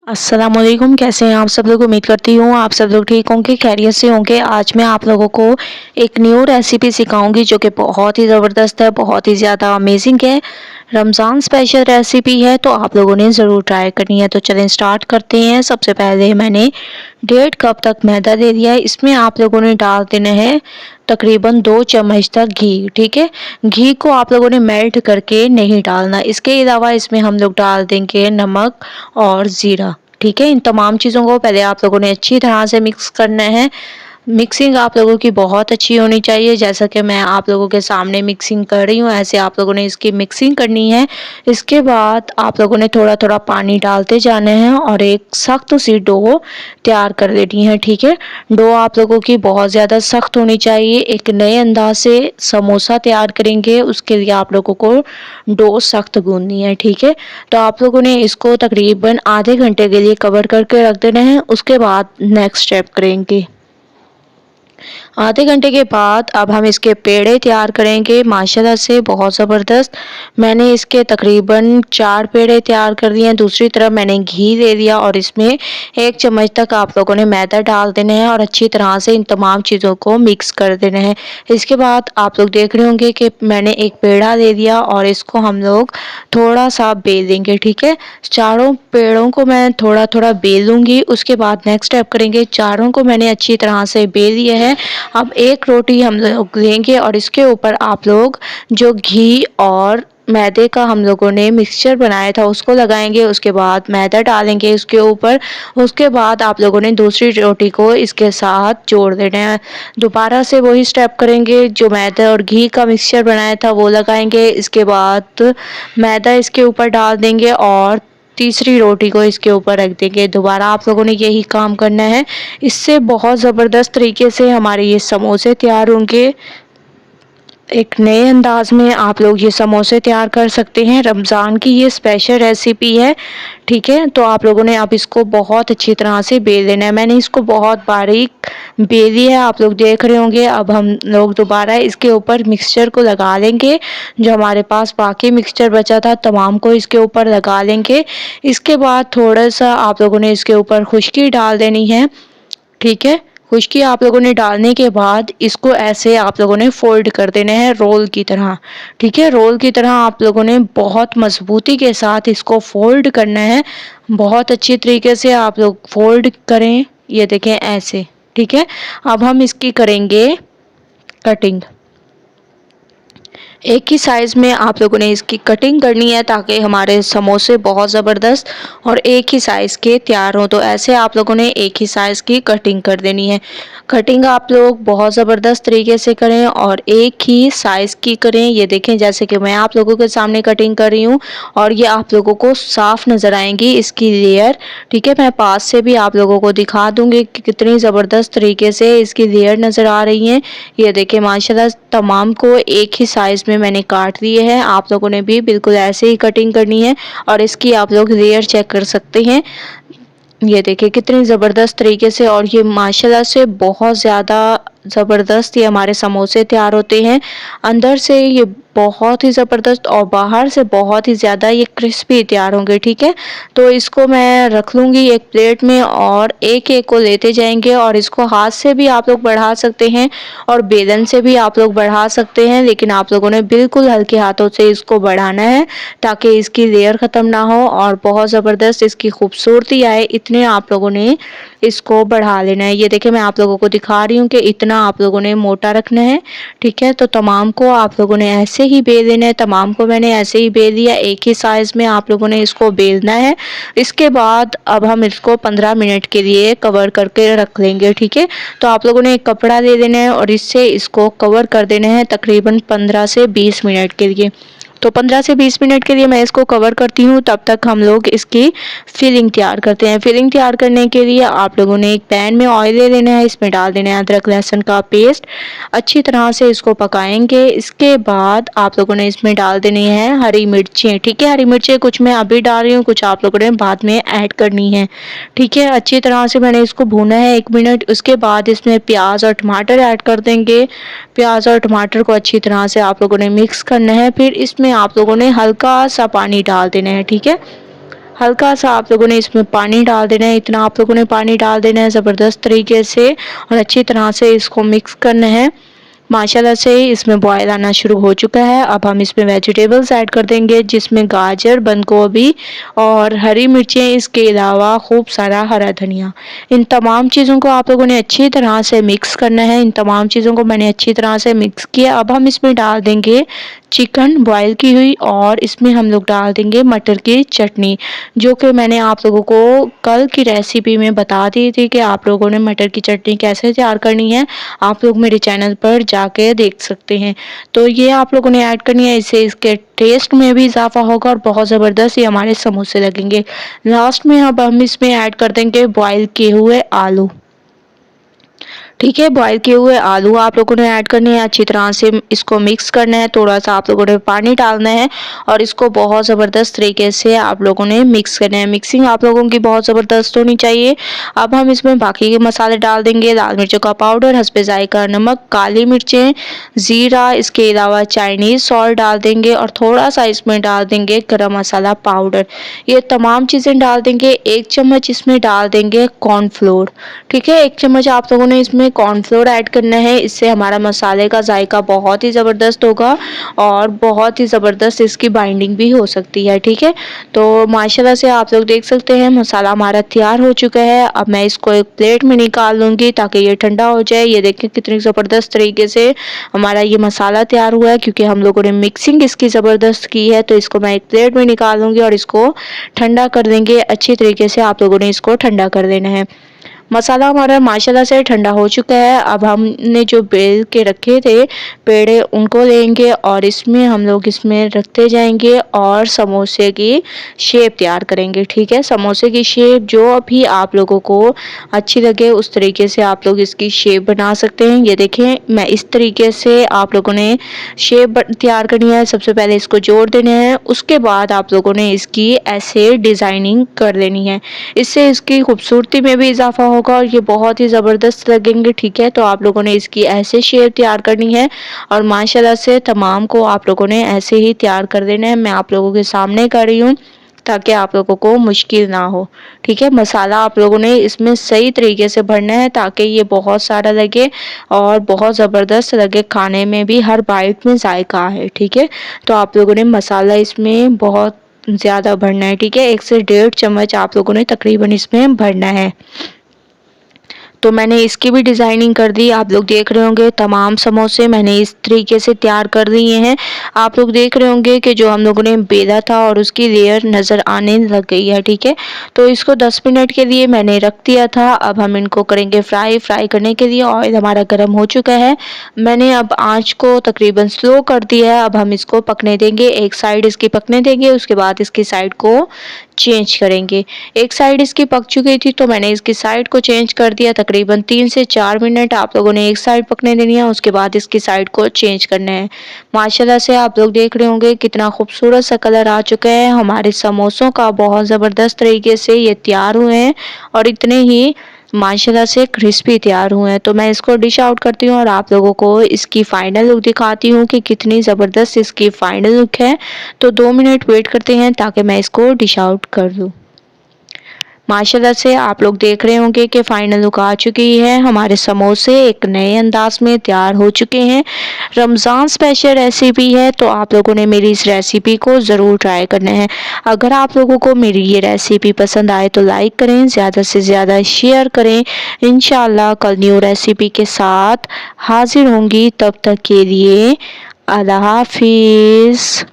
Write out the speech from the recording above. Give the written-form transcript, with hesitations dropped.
अस्सलामुअलैकुम। कैसे हैं आप सब लोग। उम्मीद करती हूँ आप सब लोग ठीक होंगे, खैरियत से होंगे। आज मैं आप लोगों को एक न्यू रेसिपी सिखाऊंगी जो कि बहुत ही ज़बरदस्त है, बहुत ही ज़्यादा अमेजिंग है। रमज़ान स्पेशल रेसिपी है तो आप लोगों ने ज़रूर ट्राई करनी है। तो चलें स्टार्ट करते हैं। सबसे पहले मैंने 1.5 कप तक मैदा ले लिया है। इसमें आप लोगों ने डाल देना है तकरीबन 2 चम्मच तक घी। ठीक है, घी को आप लोगों ने मेल्ट करके नहीं डालना। इसके अलावा इसमें हम लोग डाल देंगे नमक और ज़ीरा। ठीक है, इन तमाम चीज़ों को पहले आप लोगों ने अच्छी तरह से मिक्स करना है। मिक्सिंग आप लोगों की बहुत अच्छी होनी चाहिए। जैसा कि मैं आप लोगों के सामने मिक्सिंग कर रही हूँ, ऐसे आप लोगों ने इसकी मिक्सिंग करनी है। इसके बाद आप लोगों ने थोड़ा थोड़ा पानी डालते जाना है और एक सख्त सी डो तैयार कर लेनी है। ठीक है, डो आप लोगों की बहुत ज़्यादा सख्त होनी चाहिए। एक नए अंदाज से समोसा तैयार करेंगे, उसके लिए आप लोगों को डो सख्त गूंदनी है। ठीक है, तो आप लोगों ने इसको तकरीबन आधे घंटे के लिए कवर करके रख देना है। उसके बाद नेक्स्ट स्टेप करेंगे। आधे घंटे के बाद अब हम इसके पेड़े तैयार करेंगे। माशाल्लाह से बहुत ज़बरदस्त मैंने इसके तकरीबन 4 पेड़े तैयार कर दिए हैं। दूसरी तरफ मैंने घी ले लिया और इसमें 1 चम्मच तक आप लोगों ने मैदा डाल देना है और अच्छी तरह से इन तमाम चीज़ों को मिक्स कर देना है। इसके बाद आप लोग देख रहे होंगे कि मैंने एक पेड़ा ले लिया और इसको हम लोग थोड़ा सा बेल देंगे। ठीक है, चारों पेड़ों को मैं थोड़ा थोड़ा बेलूंगी। उसके बाद नेक्स्ट स्टेप करेंगे। चारों को मैंने अच्छी तरह से बेल लिया है। अब एक रोटी हम लोग लेंगे और इसके ऊपर आप लोग जो घी और मैदे का हम लोगों ने मिक्सचर बनाया था उसको लगाएंगे। उसके बाद मैदा डालेंगे उसके ऊपर। उसके बाद आप लोगों ने दूसरी रोटी को इसके साथ जोड़ देना है। दोबारा से वही स्टेप करेंगे। जो मैदा और घी का मिक्सचर बनाया था वो लगाएंगे। इसके बाद मैदा इसके ऊपर डाल देंगे और तीसरी रोटी को इसके ऊपर रख देंगे। दोबारा आप लोगों ने यही काम करना है। इससे बहुत ज़बरदस्त तरीके से हमारे ये समोसे तैयार होंगे। एक नए अंदाज में आप लोग ये समोसे तैयार कर सकते हैं। रमज़ान की ये स्पेशल रेसिपी है। ठीक है, तो आप लोगों ने अब इसको बहुत अच्छी तरह से बेल लेना है। मैंने इसको बहुत बारीक बेली है, आप लोग देख रहे होंगे। अब हम लोग दोबारा इसके ऊपर मिक्सचर को लगा लेंगे। जो हमारे पास बाकी मिक्सचर बचा था तमाम को इसके ऊपर लगा लेंगे। इसके बाद थोड़ा सा आप लोगों ने इसके ऊपर खुशकी डाल देनी है। ठीक है, खुशकी आप लोगों ने डालने के बाद इसको ऐसे आप लोगों ने फोल्ड कर देना है रोल की तरह। ठीक है, रोल की तरह आप लोगों ने बहुत मजबूती के साथ इसको फोल्ड करना है। बहुत अच्छी तरीके से आप लोग फोल्ड करें। ये देखें ऐसे। ठीक है, अब हम इसकी करेंगे कटिंग। एक ही साइज़ में आप लोगों ने इसकी कटिंग करनी है ताकि हमारे समोसे बहुत ज़बरदस्त और एक ही साइज़ के तैयार हों। तो ऐसे आप लोगों ने एक ही साइज़ की कटिंग कर देनी है। कटिंग आप लोग बहुत ज़बरदस्त तरीके से करें और एक ही साइज़ की करें। ये देखें जैसे कि मैं आप लोगों के सामने कटिंग कर रही हूँ और ये आप लोगों को साफ़ नज़र आएंगी इसकी लेयर। ठीक है, मैं पास से भी आप लोगों को दिखा दूँगी कि कितनी ज़बरदस्त तरीके से इसकी लेयर नज़र आ रही हैं। ये देखें माशाल्लाह तमाम को एक ही साइज़ में मैंने काट दिए हैं। आप लोगों ने भी बिल्कुल ऐसे ही कटिंग करनी है और इसकी आप लोग लेयर चेक कर सकते हैं। ये देखिए कितनी ज़बरदस्त तरीके से और ये माशाल्लाह से बहुत ज़्यादा ज़बरदस्त ये हमारे समोसे तैयार होते हैं। अंदर से ये बहुत ही ज़बरदस्त और बाहर से बहुत ही ज़्यादा ये क्रिस्पी तैयार होंगे। ठीक है, तो इसको मैं रख लूँगी एक प्लेट में और एक एक को लेते जाएंगे और इसको हाथ से भी आप लोग बढ़ा सकते हैं और बेलन से भी आप लोग बढ़ा सकते हैं। लेकिन आप लोगों ने बिल्कुल हल्के हाथों से इसको बढ़ाना है ताकि इसकी लेयर ख़त्म ना हो और बहुत ज़बरदस्त इसकी खूबसूरती आए। इतने आप लोगों ने इसको बढ़ा लेना है। ये देखिए मैं आप लोगों को दिखा रही हूँ कि इतना आप लोगों ने मोटा रखना है। ठीक है, तो तमाम को आप लोगों ने ऐसे ही बेल लेना है। तमाम को मैंने ऐसे ही बेल लिया। एक ही साइज़ में आप लोगों ने इसको बेलना है। इसके बाद अब हम इसको 15 मिनट के लिए कवर करके रख लेंगे। ठीक है, तो आप लोगों ने एक कपड़ा ले लेना है और इससे इसको कवर कर देना है तकरीबन 15 से 20 मिनट के लिए। तो 15 से 20 मिनट के लिए मैं इसको कवर करती हूँ। तब तक हम लोग इसकी फिलिंग तैयार करते हैं। फिलिंग तैयार करने के लिए आप लोगों ने एक पैन में ऑयल ले लेना है। इसमें डाल देना है अदरक लहसुन का पेस्ट। अच्छी तरह से इसको पकाएंगे। इसके बाद आप लोगों ने इसमें डाल देनी है हरी मिर्चें। ठीक है, हरी मिर्चें कुछ मैं अभी डाल रही हूँ, कुछ आप लोगों ने बाद में ऐड करनी है। ठीक है, अच्छी तरह से मैंने इसको भूना है 1 मिनट। उसके बाद इसमें प्याज और टमाटर ऐड कर देंगे। प्याज और टमाटर को अच्छी तरह से आप लोगों ने मिक्स करना है। फिर इसमें आप लोगों ने हल्का सा पानी डाल देना है। ठीक है, हल्का सा आप लोगों ने इसमें पानी डाल देना है, इतना आप लोगों ने पानी डाल देना है ज़बरदस्त तरीके से और अच्छी तरह से इसको मिक्स करना है। माशाल्लाह से इसमें बॉयल आना शुरू हो चुका है। अब हम इसमें वेजिटेबल्स ऐड कर देंगे, जिसमें गाजर, बंद गोभी और हरी मिर्चें, इसके अलावा खूब सारा हरा धनिया। इन तमाम चीज़ों को आप लोगों ने अच्छी तरह से मिक्स करना है। इन तमाम चीज़ों को मैंने अच्छी तरह से मिक्स किया। अब हम इसमें डाल देंगे चिकन बॉयल की हुई और इसमें हम लोग डाल देंगे मटर की चटनी, जो कि मैंने आप लोगों को कल की रेसिपी में बता दी थी कि आप लोगों ने मटर की चटनी कैसे तैयार करनी है। आप लोग मेरे चैनल पर जाके देख सकते हैं। तो ये आप लोगों ने ऐड करनी है, इससे इसके टेस्ट में भी इजाफा होगा और बहुत ज़बरदस्त ये हमारे समोसे लगेंगे। लास्ट में अब हम इसमें ऐड कर देंगे बॉयल किए हुए आलू। ठीक है, बॉयल किए हुए आलू आप लोगों ने ऐड करने हैं, अच्छी तरह से इसको मिक्स करना है। थोड़ा सा आप लोगों ने पानी डालना है और इसको बहुत ज़बरदस्त तरीके से आप लोगों ने मिक्स करना है। मिक्सिंग आप लोगों की बहुत ज़बरदस्त होनी चाहिए। अब हम इसमें बाकी के मसाले डाल देंगे, लाल मिर्चों का पाउडर, हस्बे जायका नमक, काली मिर्चें, ज़ीरा, इसके अलावा चाइनीज़ सॉल्ट डाल देंगे और थोड़ा सा इसमें डाल देंगे गरम मसाला पाउडर। ये तमाम चीज़ें डाल देंगे। 1 चम्मच इसमें डाल देंगे कॉर्नफ्लोर। ठीक है, 1 चम्मच आप लोगों ने इसमें कॉर्नफ्लोर ऐड करना है, इससे हमारा मसाले का जायका बहुत ही ज़बरदस्त होगा और बहुत ही ज़बरदस्त इसकी बाइंडिंग भी हो सकती है। ठीक है, तो माशाल्लाह से आप लोग देख सकते हैं मसाला हमारा तैयार हो चुका है। अब मैं इसको एक प्लेट में निकाल लूँगी ताकि ये ठंडा हो जाए। ये देखें कितनी ज़बरदस्त तरीके से हमारा ये मसाला तैयार हुआ है, क्योंकि हम लोगों ने मिक्सिंग इसकी ज़बरदस्त की है। तो इसको मैं एक प्लेट में निकालूंगी और इसको ठंडा कर देंगे। अच्छी तरीके से आप लोगों ने इसको ठंडा कर देना है। मसाला हमारा माशाल्लाह से ठंडा हो चुका है। अब हमने जो बेल के रखे थे पेड़े, उनको लेंगे और इसमें हम लोग इसमें रखते जाएंगे और समोसे की शेप तैयार करेंगे। ठीक है, समोसे की शेप जो भी आप लोगों को अच्छी लगे उस तरीके से आप लोग इसकी शेप बना सकते हैं। ये देखें, मैं इस तरीके से आप लोगों ने शेप तैयार करनी है। सबसे पहले इसको जोड़ देना है, उसके बाद आप लोगों ने इसकी ऐसे डिज़ाइनिंग कर देनी है। इससे इसकी खूबसूरती में भी इजाफा होगा और ये बहुत ही ज़बरदस्त लगेंगे। ठीक है, तो आप लोगों ने इसकी ऐसे शेप तैयार करनी है और माशाल्लाह से तमाम को आप लोगों ने ऐसे ही तैयार कर देना है। मैं आप लोगों के सामने कर रही हूँ ताकि आप लोगों को मुश्किल ना हो। ठीक है, मसाला आप लोगों ने इसमें सही तरीके से भरना है ताकि ये बहुत सारा लगे और बहुत ज़बरदस्त लगे, खाने में भी हर बाइट में जायका है। ठीक है, तो आप लोगों ने मसाला इसमें बहुत ज़्यादा भरना है। ठीक है, 1 से 1.5 चम्मच आप लोगों ने तकरीबन इसमें भरना है। तो मैंने इसकी भी डिज़ाइनिंग कर दी। आप लोग देख रहे होंगे तमाम समोसे मैंने इस तरीके से तैयार कर दिए हैं। आप लोग देख रहे होंगे कि जो हम लोगों ने बेला था और उसकी लेयर नज़र आने लग गई है। ठीक है, तो इसको 10 मिनट के लिए मैंने रख दिया था। अब हम इनको करेंगे फ्राई करने के लिए ऑयल हमारा गर्म हो चुका है। मैंने अब आँच को तकरीबन स्लो कर दिया है। अब हम इसको पकने देंगे, एक साइड इसकी पकने देंगे, उसके बाद इसकी साइड को चेंज करेंगे। एक साइड इसकी पक चुकी थी तो मैंने इसकी साइड को चेंज कर दिया। तकरीबन 3 से 4 मिनट आप लोगों ने एक साइड पकने देनी है, उसके बाद इसकी साइड को चेंज करना है। माशाल्लाह से आप लोग देख रहे होंगे कितना खूबसूरत सा कलर आ चुका है हमारे समोसों का। बहुत ज़बरदस्त तरीके से ये तैयार हुए हैं और इतने ही माशाल्लाह से क्रिस्पी तैयार हुए हैं। तो मैं इसको डिश आउट करती हूँ और आप लोगों को इसकी फ़ाइनल लुक दिखाती हूँ कि कितनी ज़बरदस्त इसकी फ़ाइनल लुक है। तो 2 मिनट वेट करते हैं ताकि मैं इसको डिश आउट कर दूँ। माशाल्लाह से आप लोग देख रहे होंगे कि फ़ाइनल लुक आ चुकी है। हमारे समोसे एक नए अंदाज में तैयार हो चुके हैं। रमज़ान स्पेशल रेसिपी है तो आप लोगों ने मेरी इस रेसिपी को ज़रूर ट्राई करना है। अगर आप लोगों को मेरी ये रेसिपी पसंद आए तो लाइक करें, ज़्यादा से ज़्यादा शेयर करें। इंशाल्लाह कल न्यू रेसिपी के साथ हाजिर होंगी। तब तक के लिए अल्लाह हाफिज़।